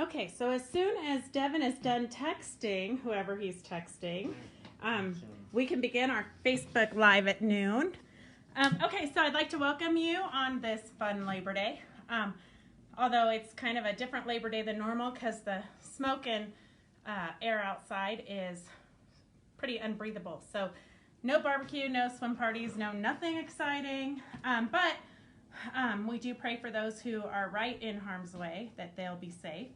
Okay, so as soon as Devin is done texting, whoever he's texting, we can begin our Facebook Live at noon. Okay, so I'd like to welcome you on this fun Labor Day. Although it's kind of a different Labor Day than normal because the smoke and air outside is pretty unbreathable. So no barbecue, no swim parties, no nothing exciting. But we do pray for those who are right in harm's way that they'll be safe.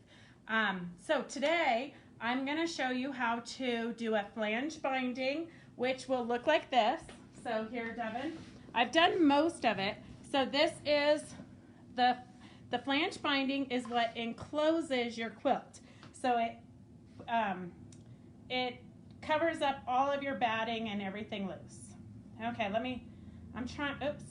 So today I'm going to show you how to do a flange binding, which will look like this. So here, Devin, I've done most of it. So this is the flange binding is what encloses your quilt. So it covers up all of your batting and everything loose. Okay, oops.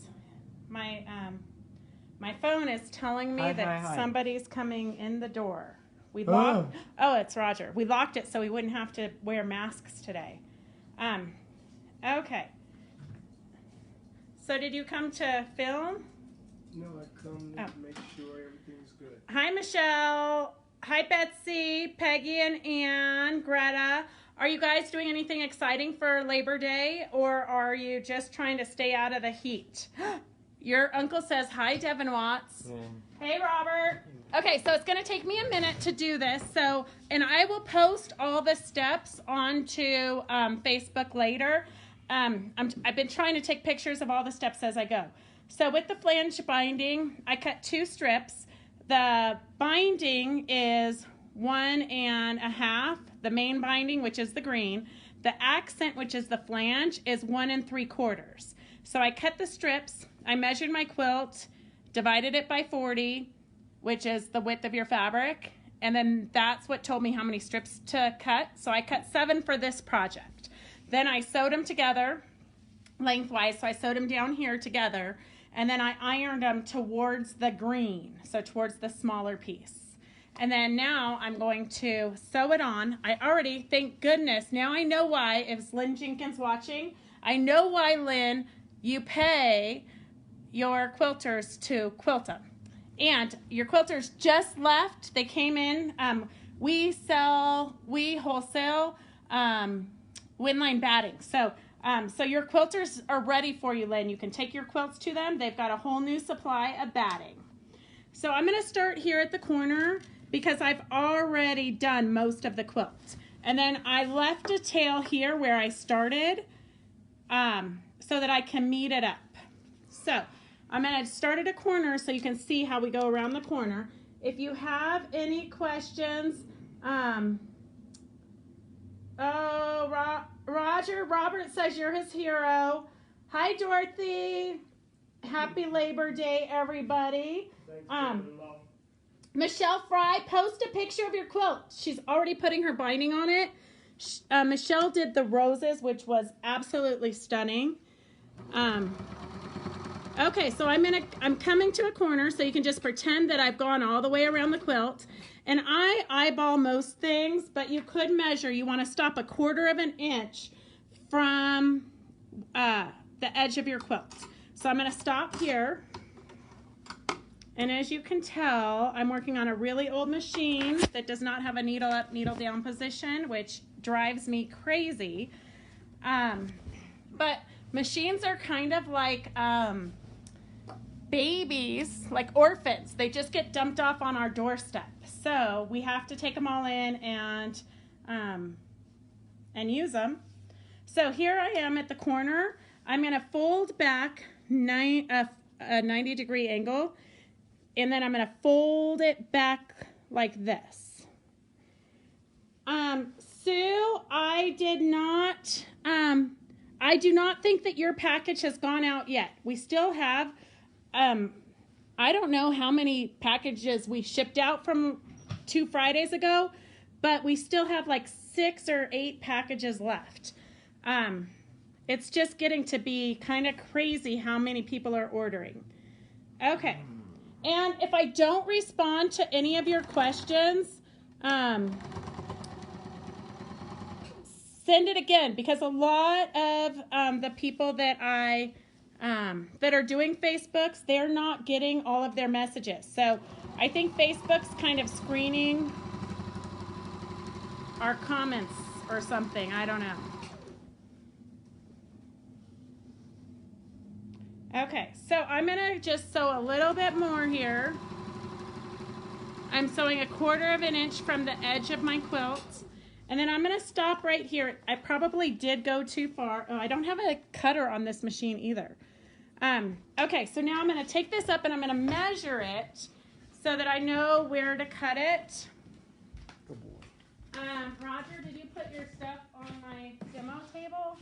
My phone is telling me that somebody's coming in the door. We locked. Oh, it's Roger. We locked it so we wouldn't have to wear masks today. Okay. So did you come to film? No, I come to make sure everything's good. Hi, Michelle. Hi, Betsy, Peggy, and Ann, Greta. Are you guys doing anything exciting for Labor Day, or are you just trying to stay out of the heat? Your uncle says, hi, Devin Watts. Yeah. Hey, Robert. Okay, so it's going to take me a minute to do this. And I will post all the steps onto Facebook later. I've been trying to take pictures of all the steps as I go. So with the flange binding, I cut 2 strips. The binding is 1.5. The main binding, which is the green. The accent, which is the flange, is 1 3/4. So I cut the strips. I measured my quilt, divided it by 40, which is the width of your fabric. And then that's what told me how many strips to cut. So I cut 7 for this project. Then I sewed them together lengthwise. So I sewed them down here together. And then I ironed them towards the green, so towards the smaller piece. And then now I'm going to sew it on. Thank goodness, now I know why, if Lynn Jenkins watching, I know why, Lynn, you pay your quilters to quilt them. And your quilters just left. They came in. We wholesale windline batting. So your quilters are ready for you, Lynn. You can take your quilts to them. They've got a whole new supply of batting. So I'm going to start here at the corner because I've already done most of the quilt. And then I left a tail here where I started so that I can meet it up. So I'm going to start at a corner so you can see how we go around the corner. If you have any questions, Robert says you're his hero. Hi, Dorothy. Happy Labor Day, everybody. Michelle Fry, post a picture of your quilt. She's already putting her binding on it. Michelle did the roses, which was absolutely stunning. Okay, so I'm coming to a corner, so you can just pretend that I've gone all the way around the quilt. And I eyeball most things, but you could measure. You want to stop 1/4 inch from the edge of your quilt. So I'm going to stop here. And as you can tell, I'm working on a really old machine that does not have a needle up, needle down position, which drives me crazy. But machines are kind of like babies, like orphans. They just get dumped off on our doorstep. So we have to take them all in and use them. So here I am at the corner. I'm going to fold back a 90-degree angle, and then I'm going to fold it back like this. Sue, I do not think that your package has gone out yet. We still have, I don't know how many packages we shipped out from 2 Fridays ago, but we still have like 6 or 8 packages left. It's just getting to be kind of crazy how many people are ordering. Okay. And if I don't respond to any of your questions, send it again, because a lot of the people that that are doing Facebooks, they're not getting all of their messages. So I think Facebook's kind of screening our comments or something. I don't know. Okay, so I'm gonna just sew a little bit more here. I'm sewing 1/4 of an inch from the edge of my quilt. And then I'm gonna stop right here. I probably did go too far. Oh, I don't have a cutter on this machine either. Okay, so now I'm gonna take this up and I'm gonna measure it so that I know where to cut it. Good boy. Roger, did you put your stuff on my demo table?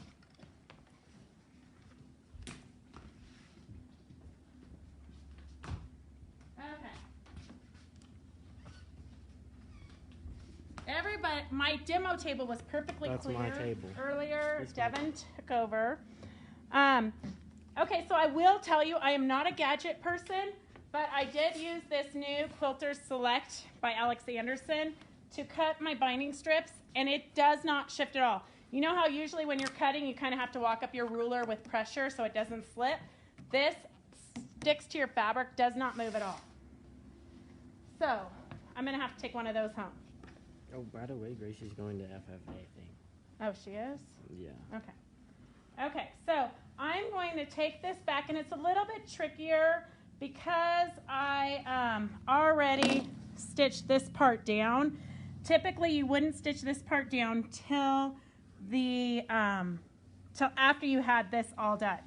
Okay. Everybody, my demo table was perfectly That's clear my table. earlier. It's Devin took over. Okay, so I will tell you, I am not a gadget person, but I did use this new Quilter Select by Alex Anderson to cut my binding strips, and it does not shift at all. You know how usually when you're cutting, you kind of have to walk up your ruler with pressure so it doesn't slip? This sticks to your fabric, does not move at all. So, I'm going to have to take one of those home. Oh, by the way, Gracie's going to FFA thing. Oh, she is? Yeah. Okay. Okay, so I'm going to take this back, and it's a little bit trickier because I already stitched this part down. Typically, you wouldn't stitch this part down till after you had this all done.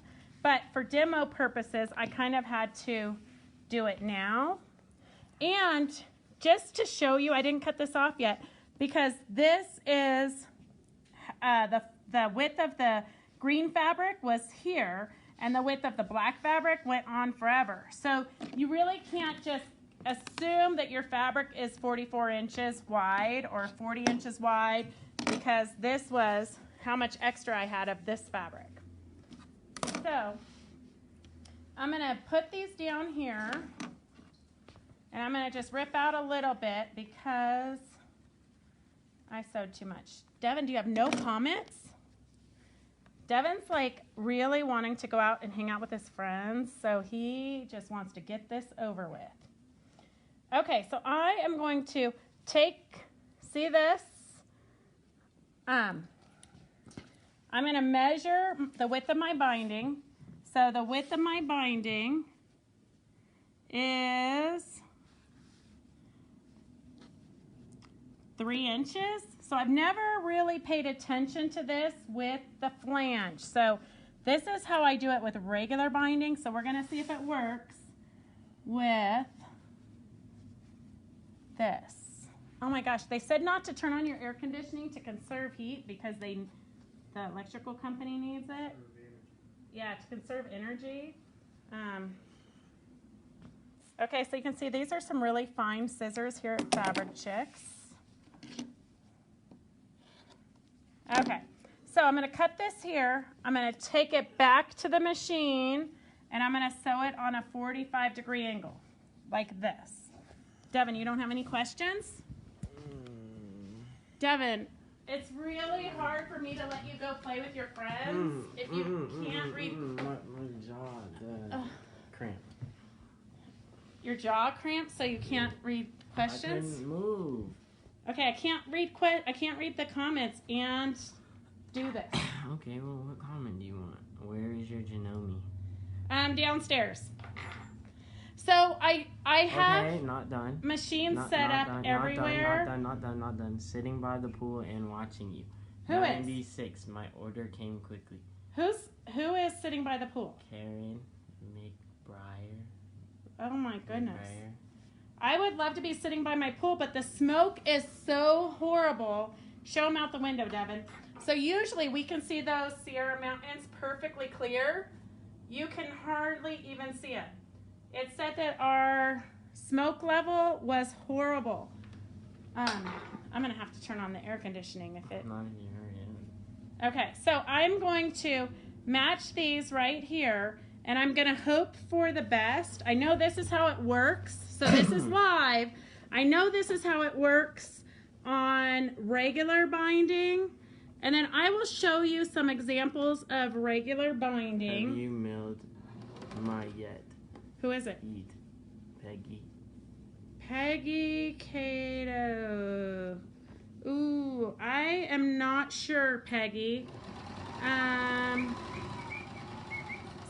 But for demo purposes, I kind of had to do it now. And just to show you, I didn't cut this off yet because this is the width of the green fabric was here and the width of the black fabric went on forever. So you really can't just assume that your fabric is 44 inches wide or 40 inches wide because this was how much extra I had of this fabric. So I'm going to put these down here and I'm going to just rip out a little bit because I sewed too much. Devin, do you have no comments? Devin's like really wanting to go out and hang out with his friends, so he just wants to get this over with. Okay, so I am going to see this? I'm going to measure the width of my binding. So the width of my binding is 3 inches. So I've never really paid attention to this with the flange. So this is how I do it with regular binding. So we're going to see if it works with this. Oh my gosh, they said not to turn on your air conditioning to conserve heat because the electrical company needs it. Yeah, to conserve energy. Okay, so you can see these are some really fine scissors here at Fabric Chicks. Okay, so I'm going to cut this here. I'm going to take it back to the machine, and I'm going to sew it on a 45-degree angle, like this. Devin, you don't have any questions? Devin, it's really hard for me to let you go play with your friends if you can't read. My jaw cramp. Your jaw cramps, so you can't read questions? I couldn't move. Okay, I can't read the comments and do this. Okay, well, what comment do you want? Where is your Janome? Downstairs. So I have okay, not done. Machines set up everywhere. Not done. Sitting by the pool and watching you. Who is? 96. My order came quickly. Who is sitting by the pool? Karen McBriar. Oh my goodness. McBriar. I would love to be sitting by my pool, but the smoke is so horrible. Show them out the window, Devin. So usually we can see those Sierra Mountains perfectly clear. You can hardly even see it. It said that our smoke level was horrible. I'm going to have to turn on the air conditioning if it... Not in your area. Okay, so I'm going to match these right here, and I'm going to hope for the best. I know this is how it works, so this is live. I know this is how it works on regular binding, and then I will show you some examples of regular binding. Have you mailed my yet? Who is it? Eat. Peggy. Peggy Cato. Ooh, not sure, Peggy.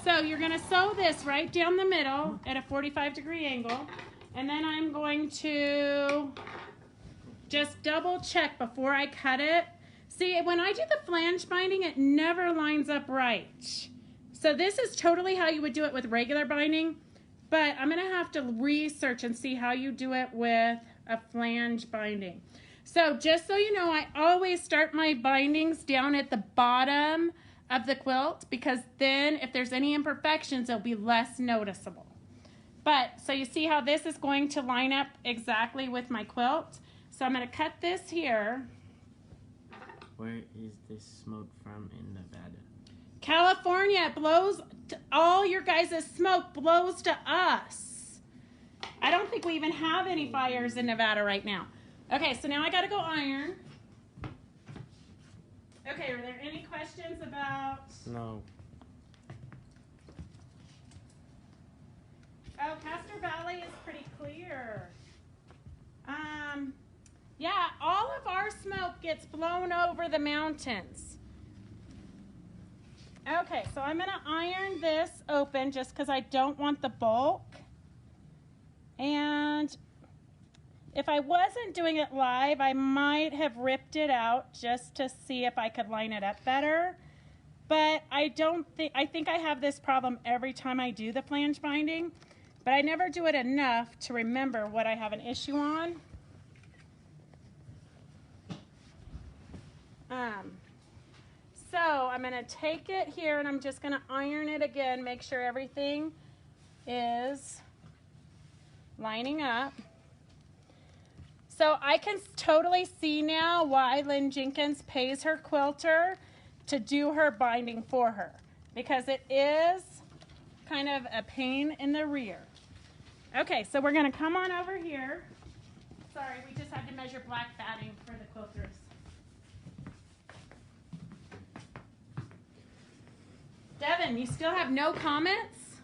So you're going to sew this right down the middle at a 45-degree angle. And then I'm going to just double check before I cut it. See, when I do the flange binding, it never lines up right. So this is totally how you would do it with regular binding, but I'm going to have to research and see how you do it with a flange binding. So just so you know, I always start my bindings down at the bottom of the quilt, because then if there's any imperfections, it'll be less noticeable. But so you see how this is going to line up exactly with my quilt. So I'm going to cut this here. Where is this smoke from in Nevada? California. It blows, all your guys' smoke blows to us. I don't think we even have any fires in Nevada right now. Okay, so now I got to go iron. Okay, are there any questions about? No. Oh, Castor Valley is pretty clear. Yeah, all of our smoke gets blown over the mountains. Okay, so I'm going to iron this open just because I don't want the bulk. And if I wasn't doing it live, I might have ripped it out just to see if I could line it up better. But I think I have this problem every time I do the flange binding, but I never do it enough to remember what I have an issue on. So I'm going to take it here and I'm just going to iron it again, make sure everything is lining up. So I can totally see now why Lynn Jenkins pays her quilter to do her binding for her, because it is kind of a pain in the rear. Okay, so we're going to come on over here. Sorry, we just had to measure black batting for the quilters. Devin, you still have no comments?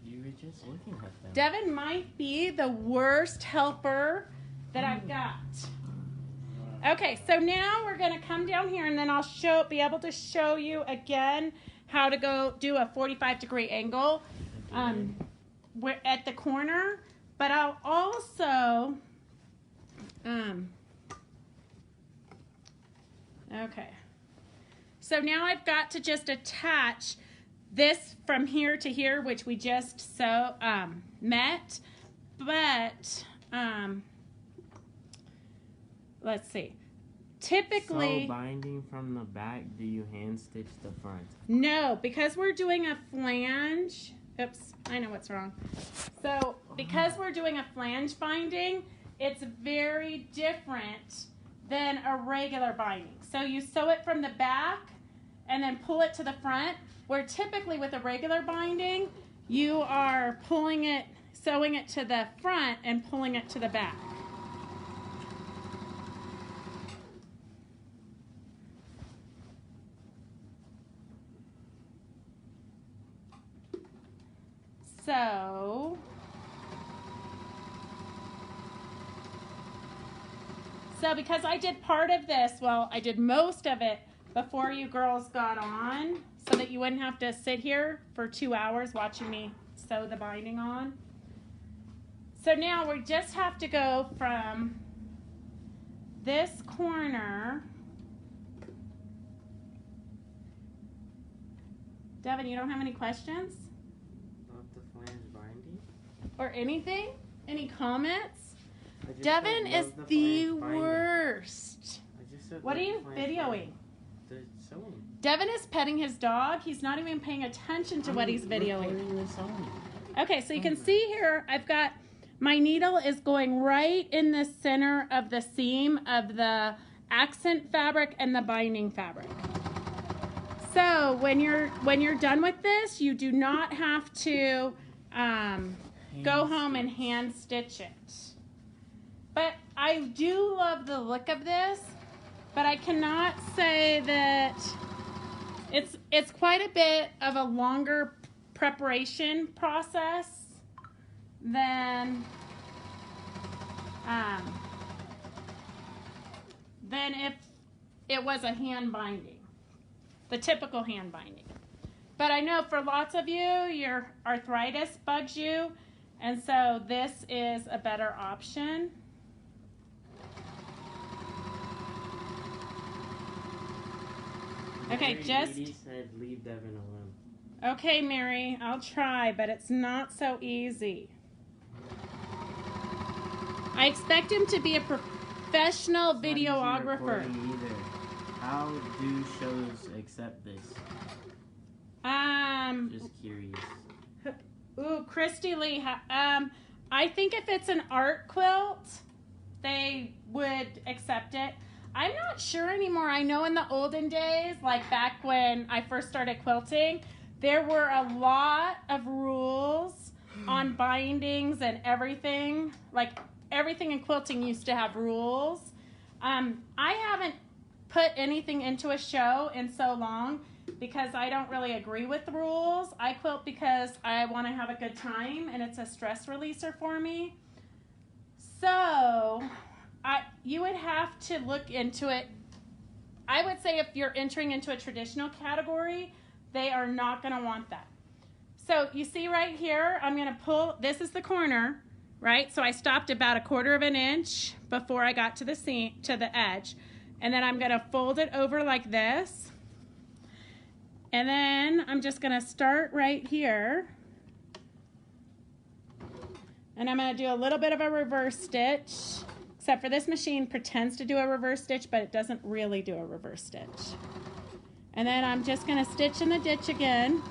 You were just looking at them. Devin might be the worst helper that I've got. Okay, so now we're going to come down here and then I'll be able to show you again how to go do a 45-degree angle at the corner. But I'll also, okay. So now I've got to just attach this from here to here, which we just met. But let's see. Typically, so binding from the back, do you hand stitch the front? No, because we're doing a flange. Oops, I know what's wrong. So because we're doing a flange binding, it's very different than a regular binding. So you sew it from the back and then pull it to the front, where typically with a regular binding, you are pulling it, sewing it to the front and pulling it to the back. So because I did part of this, well, I did most of it before you girls got on, so that you wouldn't have to sit here for 2 hours watching me sew the binding on. So now we just have to go from this corner. Devin, you don't have any questions? Not the flange binding? Or anything? Any comments? Devin is the worst. What are you videoing? The sewing. Devin is petting his dog. He's not even paying attention to what he's videoing. Okay, so you can see here, I've got my needle is going right in the center of the seam of the accent fabric and the binding fabric. So when you're done with this, you do not have to go home and hand stitch it. But I do love the look of this, but I cannot say that it's quite a bit of a longer preparation process than it was a hand binding, the typical hand binding. But I know for lots of you, your arthritis bugs you, and so this is a better option. Okay, just... He said leave Devin alone. Okay, Mary, I'll try, but it's not so easy. I expect him to be a professional videographer. Either. How do shows accept this? Just curious. Ooh, Christy Lee. I think if it's an art quilt, they would accept it. I'm not sure anymore. I know in the olden days, like back when I first started quilting, there were a lot of rules on bindings and everything. Like everything in quilting used to have rules. I haven't put anything into a show in so long because I don't really agree with the rules. I quilt because I want to have a good time and it's a stress releaser for me. So you would have to look into it. I would say if you're entering into a traditional category, they are not going to want that. So you see right here, I'm going to pull, this is the corner, right? So I stopped about 1/4 of an inch before I got to the seam, to the edge. And then I'm going to fold it over like this. And then I'm just going to start right here. And I'm going to do a little bit of a reverse stitch. Except for this machine pretends to do a reverse stitch, but it doesn't really do a reverse stitch. And then I'm just going to stitch in the ditch again.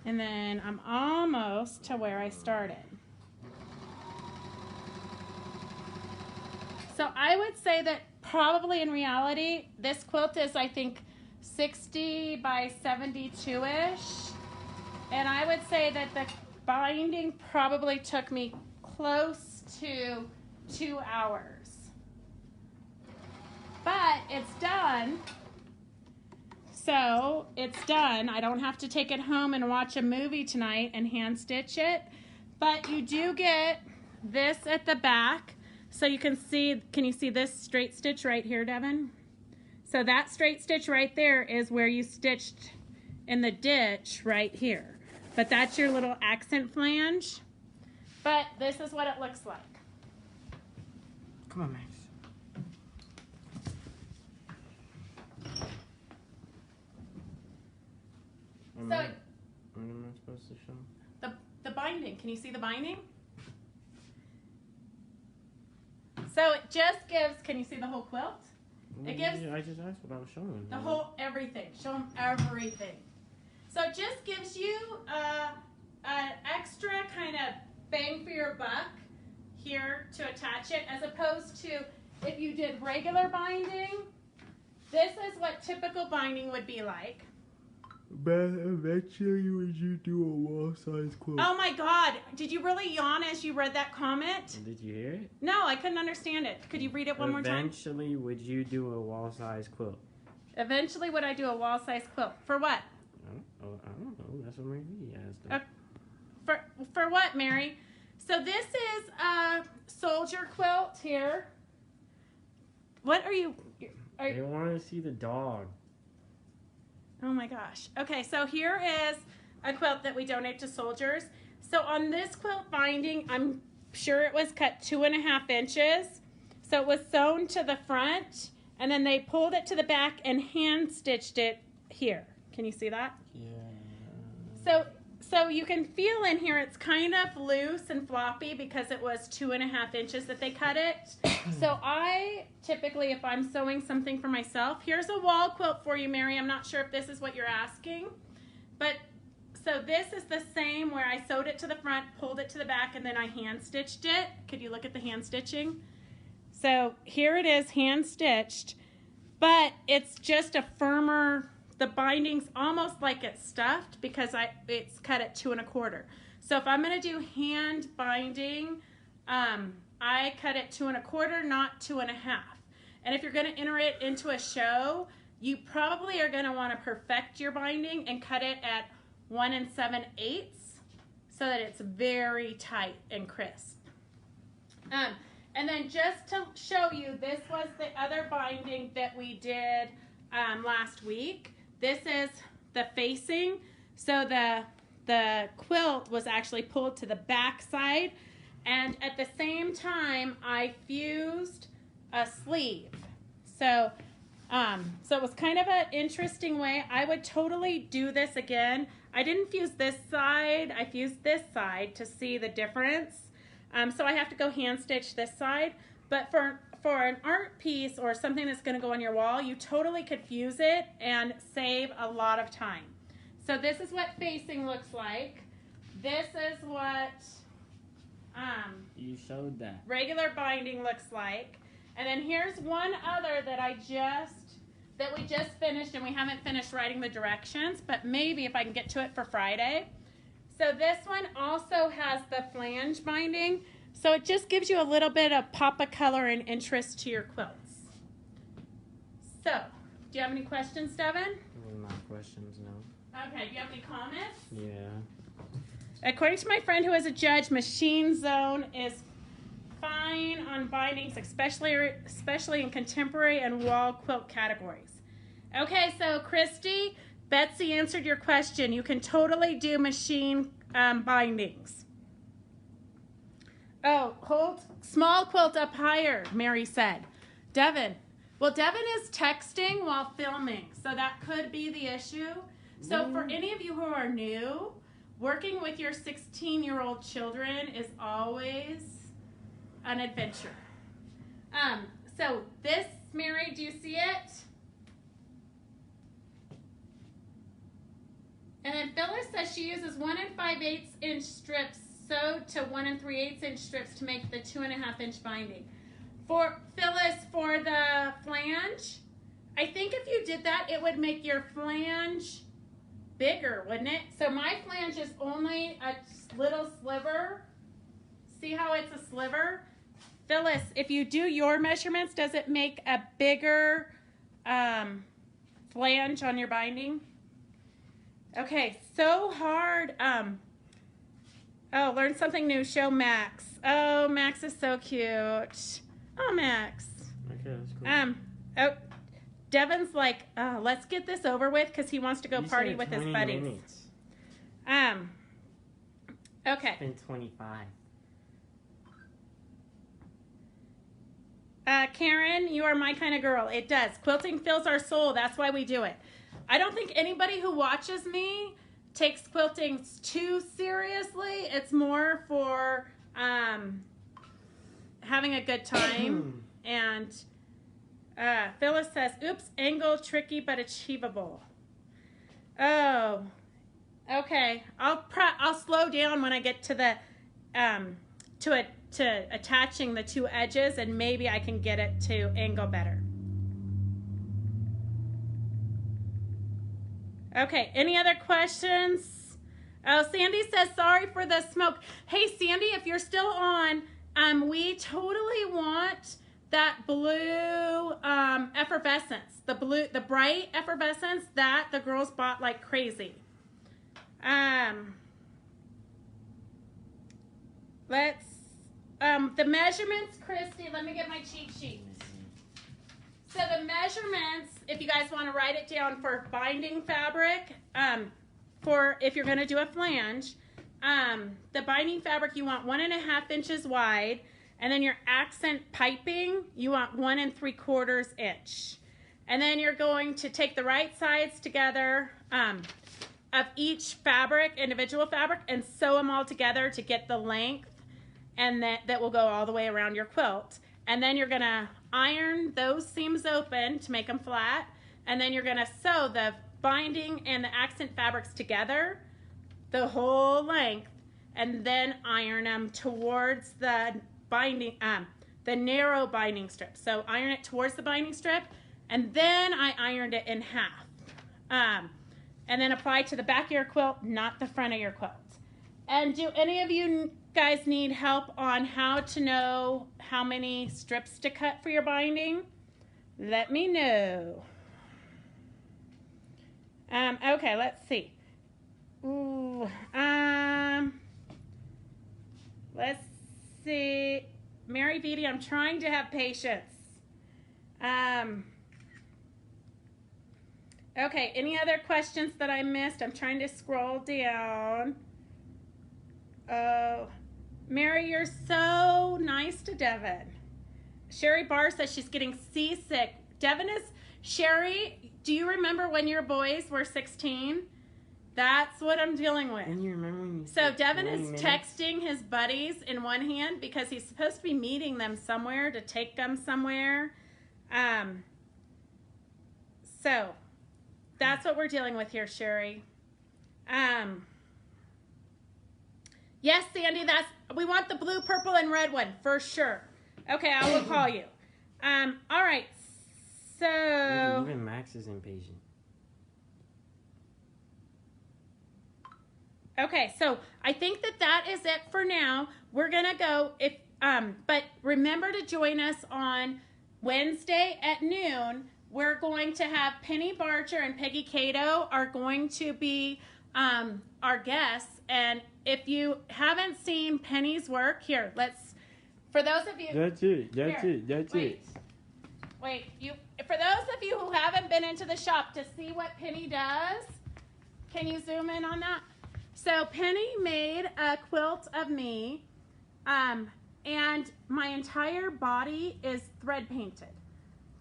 And then I'm almost to where I started. So I would say that probably in reality, this quilt is, I think, 60 by 72-ish. And I would say that the binding probably took me close to 2 hours. But it's done. So it's done. I don't have to take it home and watch a movie tonight and hand stitch it. But you do get this at the back. So you can see, can you see this straight stitch right here, Devin? So that straight stitch right there is where you stitched in the ditch right here. But that's your little accent flange. But this is what it looks like. Come on, Max. What am I supposed to show? The binding. Can you see the binding? So it just gives, can you see the whole quilt? It gives... I just asked what I was showing. The whole everything. Show them everything. So it just gives you an extra kind of bang for your buck here to attach it, as opposed to if you did regular binding. This is what typical binding would be like. But eventually would you do a wall-size quilt? Oh my God, did you really yawn as you read that comment? Did you hear it? No, I couldn't understand it. Could you read it one more time? Eventually would you do a wall-size quilt? Eventually would I do a wall-size quilt? For what? I don't know. That's what Marie asked. For what, Mary? So this is a soldier quilt here. What are you... They want to see the dog. Oh my gosh. Okay, so here is a quilt that we donate to soldiers. So on this quilt binding, I'm sure it was cut 2.5 inches. So it was sewn to the front, and then they pulled it to the back and hand stitched it here. Can you see that? Yeah. So you can feel in here it's kind of loose and floppy because it was 2.5 inches that they cut it. So I typically, if I'm sewing something for myself, here's a wall quilt for you, Mary. I'm not sure if this is what you're asking. But so this is the same where I sewed it to the front, pulled it to the back, and then I hand stitched it. Could you look at the hand stitching? So here it is hand stitched, but it's just a firmer... The binding's almost like it's stuffed because it's cut at 2 1/4. So if I'm going to do hand binding, I cut it 2 1/4, not 2 1/2. And if you're going to enter it into a show, you probably are going to want to perfect your binding and cut it at 1 7/8 so that it's very tight and crisp. And And then just to show you, this was the other binding that we did last week. This is the facing. So the quilt was actually pulled to the back side. And at the same time, I fused a sleeve. So it was kind of an interesting way. I would totally do this again. I didn't fuse this side. I fused this side to see the difference. So I have to go hand stitch this side. But for an art piece or something that's going to go on your wall, you totally could fuse it and save a lot of time. So this is what facing looks like. This is what you showed that regular binding looks like. And then here's one other that we just finished, and we haven't finished writing the directions, but maybe if I can get to it for Friday. So this one also has the flange binding, so it just gives you a little bit of pop of color and interest to your quilts. So, do you have any questions, Devin? Not questions, no. Okay, do you have any comments? Yeah. According to my friend who is a judge, Machine Zone is fine on bindings, especially in contemporary and wall quilt categories. Okay, so Christy, Betsy answered your question. You can totally do machine bindings. Oh, hold small quilt up higher, Mary said. Devin. Well, Devin is texting while filming, so that could be the issue. So for any of you who are new, working with your 16-year-old children is always an adventure. So this, Mary, do you see it? And then Phyllis says she uses 1 5/8 inch strips sewed to 1 3/8 inch strips to make the 2.5 inch binding. For Phyllis, for the flange, I think if you did that, it would make your flange bigger, wouldn't it? So my flange is only a little sliver. See how it's a sliver? Phyllis, if you do your measurements, does it make a bigger flange on your binding? Okay, so hard. Oh, learn something new. Show Max. Oh, Max is so cute. Oh, Max. Okay, that's cool. Oh, Devin's like, oh, let's get this over with because he wants to go You party said with his 20 buddies. minutes. Okay. It's been 25. Karen, you are my kind of girl. It does. Quilting fills our soul. That's why we do it. I don't think anybody who watches me takes quilting too seriously. It's more for having a good time. And Phyllis says, oops, angle tricky but achievable. Oh, okay. I'll slow down when I get to the to attaching the two edges, and maybe I can get it to angle better. Okay, any other questions? Oh, Sandy says, sorry for the smoke. Hey, Sandy, if you're still on, we totally want that blue effervescence, the bright effervescence that the girls bought like crazy. The measurements, Christy, let me get my cheat sheet. So the measurements, if you guys want to write it down for binding fabric, for if you're going to do a flange, the binding fabric you want 1.5 inches wide, and then your accent piping you want 1 3/4 inch, and then you're going to take the right sides together of each fabric, individual fabric, and sew them all together to get the length, and that will go all the way around your quilt. And then you're going to iron those seams open to make them flat, and then you're going to sew the binding and the accent fabrics together the whole length, and then iron them towards the binding, the narrow binding strip. So iron it towards the binding strip, and then I ironed it in half. And then apply to the back of your quilt, not the front of your quilt. And do any of you guys need help on how to know how many strips to cut for your binding? Let me know. Okay, let's see. Ooh, let's see. Mary Beatty, I'm trying to have patience. Okay, any other questions that I missed? I'm trying to scroll down. Oh, Mary, you're so nice to Devin. Sherry Barr says she's getting seasick. Devin is, Sherry, do you remember when your boys were 16? That's what I'm dealing with. And you remember when you So said Devin 20 is minutes? texting his buddies in one hand because he's supposed to be meeting them somewhere to take them somewhere. So that's what we're dealing with here, Sherry. Yes, Sandy, we want the blue, purple, and red one for sure. Okay, I will call you. All right, so Even Max is impatient. okay, so I think that is it for now. We're gonna go but remember to join us on Wednesday at noon. We're going to have Penny Barger and Peggy Cato are going to be our guests. And if you haven't seen Penny's work, here, for those of you. That's it. That's Here, it. That's wait. it. Wait, for those of you who haven't been into the shop to see what Penny does, can you zoom in on that? So Penny made a quilt of me, and my entire body is thread painted.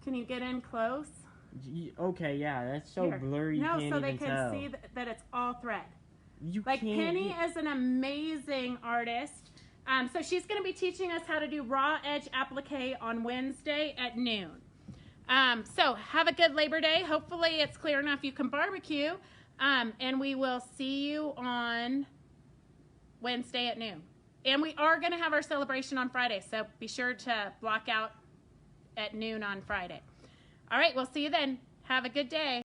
Can you get in close? Okay, yeah, that's so Here. blurry. No, you can't so they even can tell. see that it's all thread. You Like can't. Penny is an amazing artist. So she's going to be teaching us how to do raw edge applique on Wednesday at noon. So have a good Labor Day. Hopefully it's clear enough you can barbecue. And we will see you on Wednesday at noon. And we are going to have our celebration on Friday. So be sure to block out at noon on Friday. All right, we'll see you then. Have a good day.